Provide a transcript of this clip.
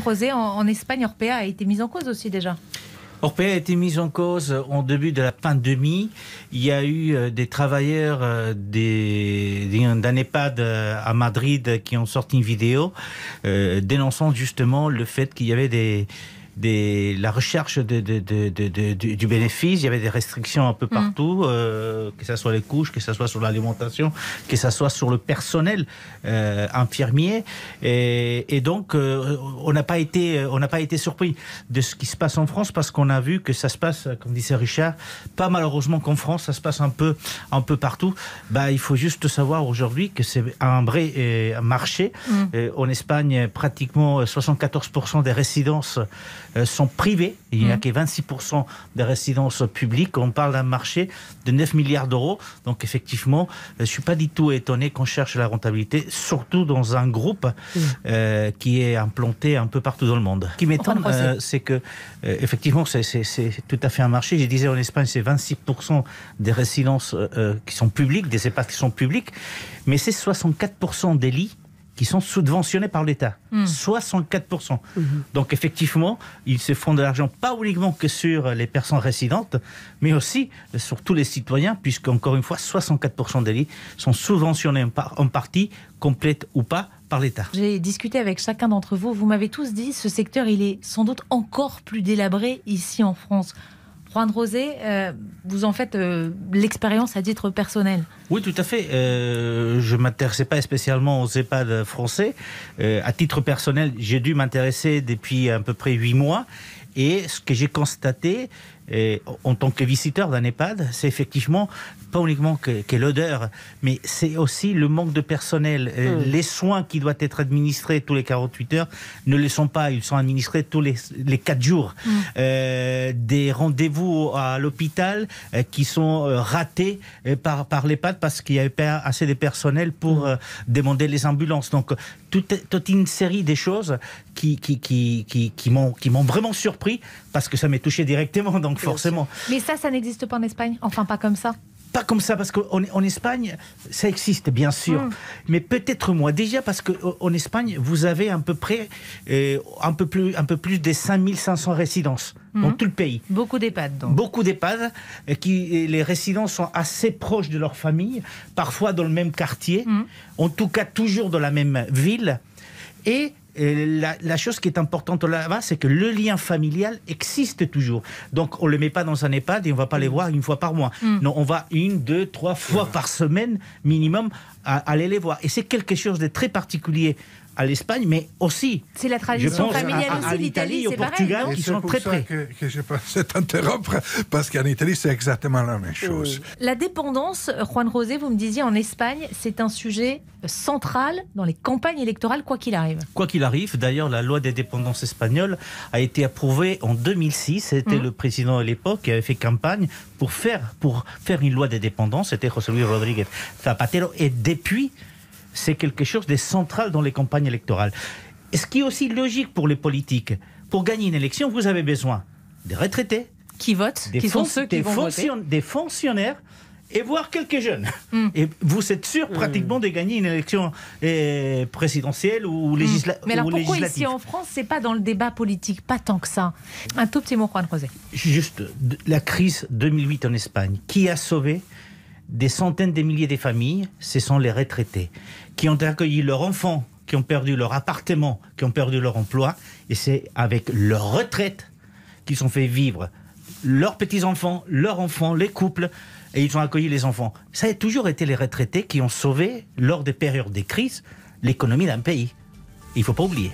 José, en Espagne, Orpea a été mise en cause aussi déjà. Orpea a été mise en cause en début de la pandémie. Il y a eu des travailleurs d'un EHPAD à Madrid qui ont sorti une vidéo dénonçant justement le fait qu'il y avait la recherche du bénéfice. Il y avait des restrictions un peu partout, que ce soit les couches, que ce soit sur l'alimentation, que ce soit sur le personnel infirmier. Et donc, on n'a pas été surpris de ce qui se passe en France, parce qu'on a vu que ça se passe, comme disait Richard, pas malheureusement qu'en France, ça se passe un peu partout. Il faut juste savoir aujourd'hui que c'est un vrai marché. En Espagne, pratiquement 74% des résidences sont privées. Il n'y a que 26% des résidences publiques. On parle d'un marché de 9 milliards d'euros. Donc effectivement, je ne suis pas du tout étonné qu'on cherche la rentabilité, surtout dans un groupe qui est implanté un peu partout dans le monde. Ce qui m'étonne, c'est que effectivement, c'est tout à fait un marché. Je disais, en Espagne, c'est 26% des résidences qui sont publiques, des EHPAD qui sont publiques, mais c'est 64% des lits qui sont subventionnés par l'État. 64%. Donc effectivement, ils se font de l'argent pas uniquement que sur les personnes résidentes, mais aussi sur tous les citoyens, puisque encore une fois, 64% des lits sont subventionnés en partie, complète ou pas, par l'État. J'ai discuté avec chacun d'entre vous. Vous m'avez tous dit, ce secteur, il est sans doute encore plus délabré ici en France. Juan José, vous en faites l'expérience à titre personnel. Oui, tout à fait. Je ne m'intéressais pas spécialement aux EHPAD français. À titre personnel, j'ai dû m'intéresser depuis à peu près 8 mois. Et ce que j'ai constaté en tant que visiteur d'un EHPAD, c'est effectivement pas uniquement que l'odeur, mais c'est aussi le manque de personnel. Les soins qui doivent être administrés tous les 48 heures ne le sont pas. Ils sont administrés tous les 4 jours. Des rendez-vous à l'hôpital qui sont ratés par l'EHPAD parce qu'il n'y avait pas assez de personnel pour demander les ambulances. Donc, toute une série de choses qui m'ont vraiment surpris, parce que ça m'est touché directement, donc forcément. Mais ça n'existe pas en Espagne? Enfin, pas comme ça? Pas comme ça, parce qu'en Espagne, ça existe, bien sûr. Mais peut-être moins. Déjà, parce qu'en Espagne, vous avez à peu près un peu plus de 5500 résidences dans tout le pays. Beaucoup d'EHPAD, donc. Beaucoup d'EHPAD. Les résidents sont assez proches de leur famille, parfois dans le même quartier, en tout cas toujours dans la même ville. Et la chose qui est importante là-bas, c'est que le lien familial existe toujours. Donc, on ne le met pas dans un EHPAD et on ne va pas les voir une fois par mois. Non, on va 1, 2, 3 fois par semaine minimum à aller les voir. Et c'est quelque chose de très particulier à l'Espagne, mais aussi, c'est la tradition familiale aussi, à l'Italie et au Portugal, qui sont très près. C'est pour ça que je pensais t'interrompre, parce qu'en Italie, c'est exactement la même chose. La dépendance, Juan José, vous me disiez, en Espagne, c'est un sujet central dans les campagnes électorales, quoi qu'il arrive. Quoi qu'il arrive, d'ailleurs, la loi des dépendances espagnoles a été approuvée en 2006. C'était le président à l'époque qui avait fait campagne pour faire une loi des dépendances. C'était José Luis Rodríguez Zapatero. Et depuis, c'est quelque chose de central dans les campagnes électorales. Et ce qui est aussi logique pour les politiques. Pour gagner une élection, vous avez besoin des retraités, qui votent, qui sont ceux qui vont voter, des fonctionnaires et voire quelques jeunes. Et vous êtes sûr pratiquement de gagner une élection présidentielle ou législative. Mais alors pourquoi ici en France, c'est pas dans le débat politique? Pas tant que ça. Un tout petit mot, Juan José. Juste, la crise 2008 en Espagne, qui a sauvé des centaines de milliers de familles? Ce sont les retraités qui ont accueilli leurs enfants, qui ont perdu leur appartement, qui ont perdu leur emploi. Et c'est avec leur retraite qu'ils ont fait vivre leurs petits-enfants, leurs enfants, les couples, et ils ont accueilli les enfants. Ça a toujours été les retraités qui ont sauvé, lors des périodes de crise, l'économie d'un pays. Il ne faut pas oublier.